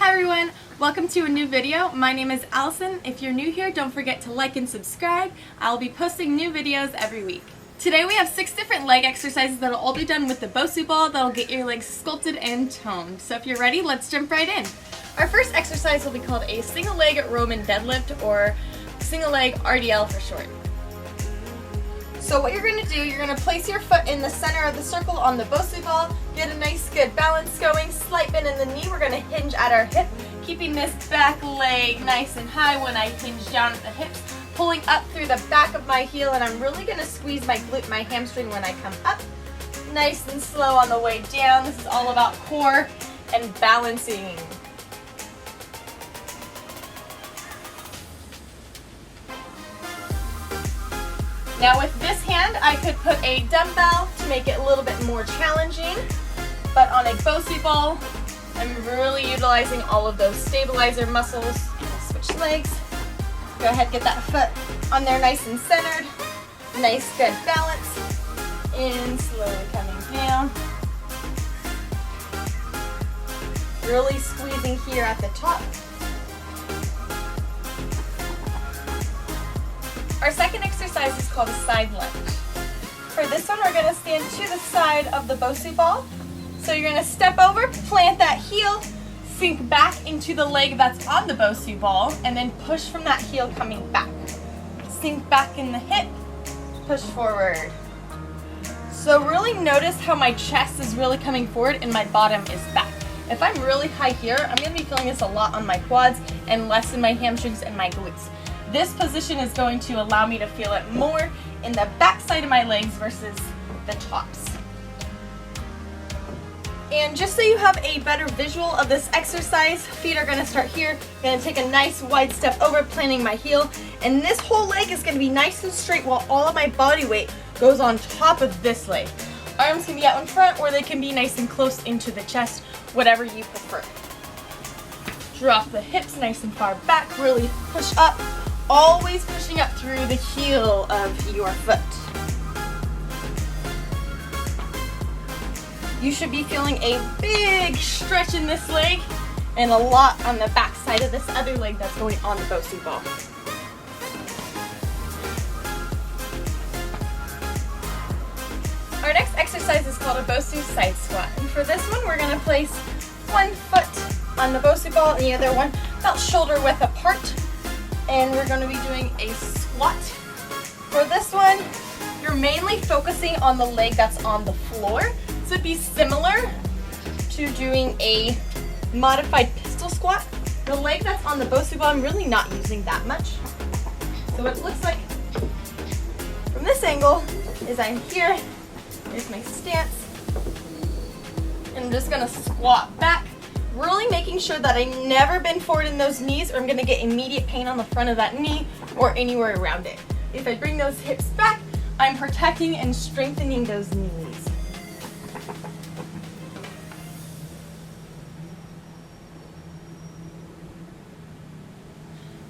Hi everyone, welcome to a new video. My name is Allison. If you're new here, don't forget to like and subscribe. I'll be posting new videos every week. Today we have 6 different leg exercises that'll all be done with the Bosu ball that'll get your legs sculpted and toned. So if you're ready, let's jump right in. Our first exercise will be called a single leg Roman deadlift, or single leg RDL for short. So what you're going to do, you're going to place your foot in the center of the circle on the Bosu ball, get a nice good balance going, slight bend in the knee. We're going to hinge at our hip, keeping this back leg nice and high when I hinge down at the hips, pulling up through the back of my heel, and I'm really going to squeeze my glute, my hamstring when I come up. Nice and slow on the way down. This is all about core and balancing. Now with this hand, I could put a dumbbell to make it a little bit more challenging, but on a Bosu ball, I'm really utilizing all of those stabilizer muscles. Switch legs. Go ahead, get that foot on there nice and centered. Nice, good balance. In, slowly coming down. Really squeezing here at the top. Our second exercise is called a side lunge. For this one, we're going to stand to the side of the Bosu ball. So you're going to step over, plant that heel, sink back into the leg that's on the Bosu ball, and then push from that heel coming back. Sink back in the hip, push forward. So really notice how my chest is really coming forward and my bottom is back. If I'm really high here, I'm going to be feeling this a lot on my quads and less in my hamstrings and my glutes. This position is going to allow me to feel it more in the back side of my legs versus the tops. And just so you have a better visual of this exercise, feet are going to start here. I'm going to take a nice wide step over, planting my heel, and this whole leg is going to be nice and straight while all of my body weight goes on top of this leg. Arms can be out in front, or they can be nice and close into the chest, whatever you prefer. Drop the hips nice and far back, really push up. Always pushing up through the heel of your foot. You should be feeling a big stretch in this leg and a lot on the back side of this other leg that's going on the Bosu ball. Our next exercise is called a Bosu side squat. And for this one, we're going to place one foot on the Bosu ball and the other one about shoulder width apart. And we're going to be doing a squat. For this one, you're mainly focusing on the leg that's on the floor. So it'd be similar to doing a modified pistol squat. The leg that's on the Bosu ball, I'm really not using that much. So what it looks like from this angle is I'm here, here's my stance, and I'm just going to squat back. Really making sure that I never bend forward in those knees, or I'm going to get immediate pain on the front of that knee or anywhere around it. If I bring those hips back, I'm protecting and strengthening those knees.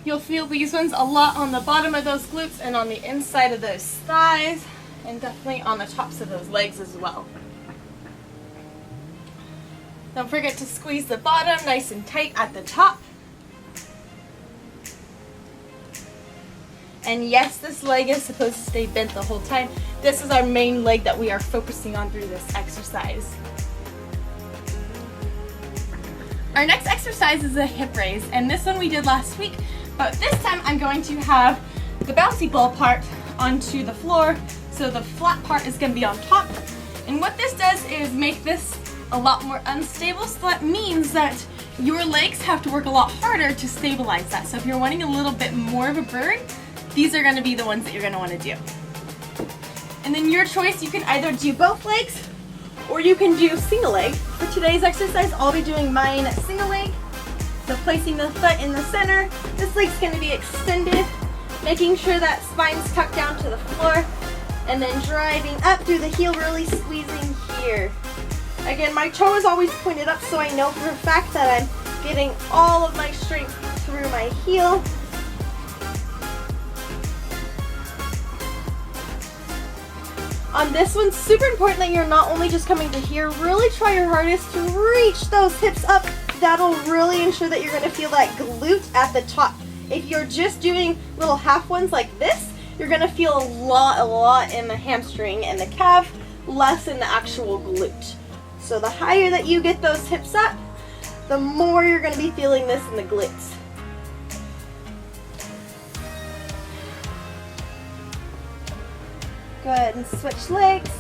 You'll feel these ones a lot on the bottom of those glutes and on the inside of those thighs, and definitely on the tops of those legs as well. Don't forget to squeeze the bottom nice and tight at the top. And yes, this leg is supposed to stay bent the whole time. This is our main leg that we are focusing on through this exercise. Our next exercise is a hip raise, and this one we did last week, but this time I'm going to have the bouncy ball part onto the floor, so the flat part is going to be on top. And what this does is make this a lot more unstable, so that means that your legs have to work a lot harder to stabilize that. So if you're wanting a little bit more of a burn, these are going to be the ones that you're going to want to do. And then your choice, you can either do both legs or you can do single leg. For today's exercise, I'll be doing mine single leg. So placing the foot in the center, this leg's going to be extended, making sure that spine's tucked down to the floor, and then driving up through the heel, really squeezing here. Again, my toe is always pointed up, so I know for a fact that I'm getting all of my strength through my heel. On this one, super important that you're not only just coming to here, really try your hardest to reach those hips up that'll really ensure that you're going to feel that glute at the top. If you're just doing little half ones like this, you're going to feel a lot in the hamstring and the calf, less in the actual glute. So the higher that you get those hips up, the more you're going to be feeling this in the glutes. Go ahead and switch legs.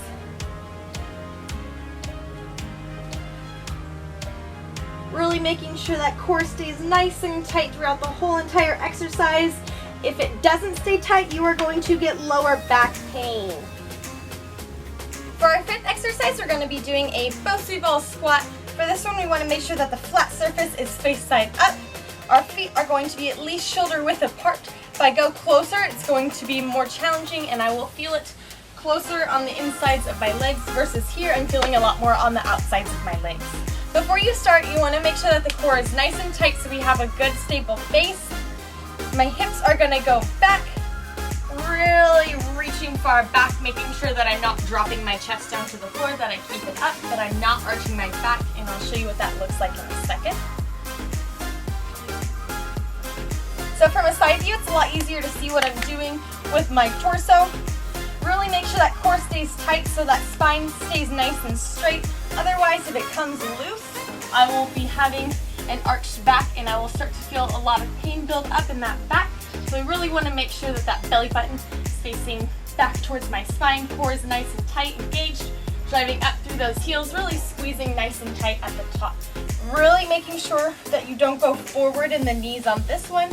Really making sure that core stays nice and tight throughout the whole entire exercise. If it doesn't stay tight, you are going to get lower back pain. For our fifth exercise, we're going to be doing a Bosu ball squat. For this one, we want to make sure that the flat surface is face side up. Our feet are going to be at least shoulder width apart. If I go closer, it's going to be more challenging and I will feel it closer on the insides of my legs versus here I'm feeling a lot more on the outsides of my legs. Before you start, you want to make sure that the core is nice and tight so we have a good stable base. My hips are going to go back, really reaching far back, making sure that I'm not dropping my chest down to the floor, that I keep it up, that I'm not arching my back, and I'll show you what that looks like in a second. So from a side view, it's a lot easier to see what I'm doing with my torso. Really make sure that core stays tight so that spine stays nice and straight. Otherwise, if it comes loose, I will be having an arched back and I will start to feel a lot of pain build up in that back. So I really want to make sure that that belly button is facing back towards my spine. Core is nice and tight, engaged, driving up through those heels, really squeezing nice and tight at the top. Really making sure that you don't go forward in the knees on this one.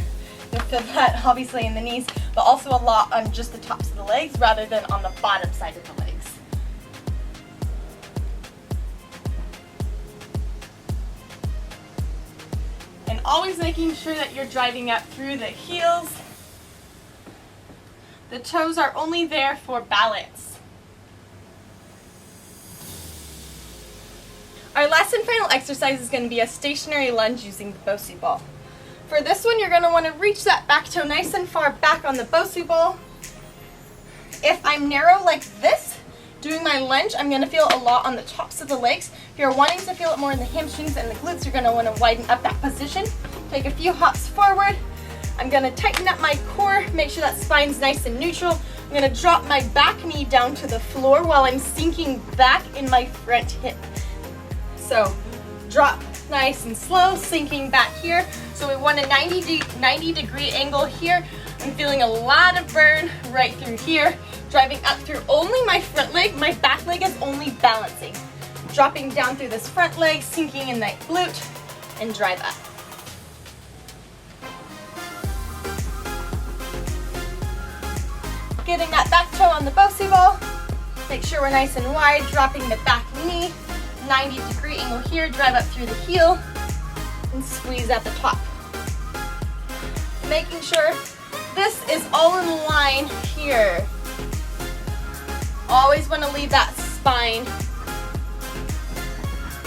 You'll feel that obviously in the knees, but also a lot on just the tops of the legs rather than on the bottom side of the legs. And always making sure that you're driving up through the heels. The toes are only there for balance. Our last and final exercise is going to be a stationary lunge using the Bosu ball. For this one, you're going to want to reach that back toe nice and far back on the Bosu ball. If I'm narrow like this, doing my lunge, I'm going to feel a lot on the tops of the legs. If you're wanting to feel it more in the hamstrings and the glutes, you're going to want to widen up that position. Take a few hops forward. I'm going to tighten up my core, make sure that spine's nice and neutral. I'm going to drop my back knee down to the floor while I'm sinking back in my front hip. So drop nice and slow, sinking back here. So we want a 90 degree angle here. I'm feeling a lot of burn right through here. Driving up through only my front leg. My back leg is only balancing. Dropping down through this front leg, sinking in that glute, and drive up. Getting that back toe on the Bosu ball. Make sure we're nice and wide, dropping the back knee. 90 degree angle here, drive up through the heel, and squeeze at the top. Making sure this is all in line here. Always want to leave that spine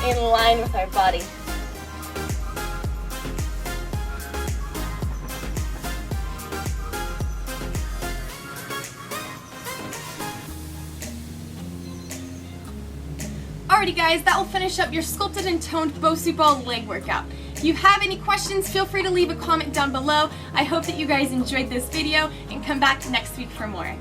in line with our body. Alrighty guys, that will finish up your sculpted and toned Bosu ball leg workout. If you have any questions, feel free to leave a comment down below. I hope that you guys enjoyed this video and come back next week for more.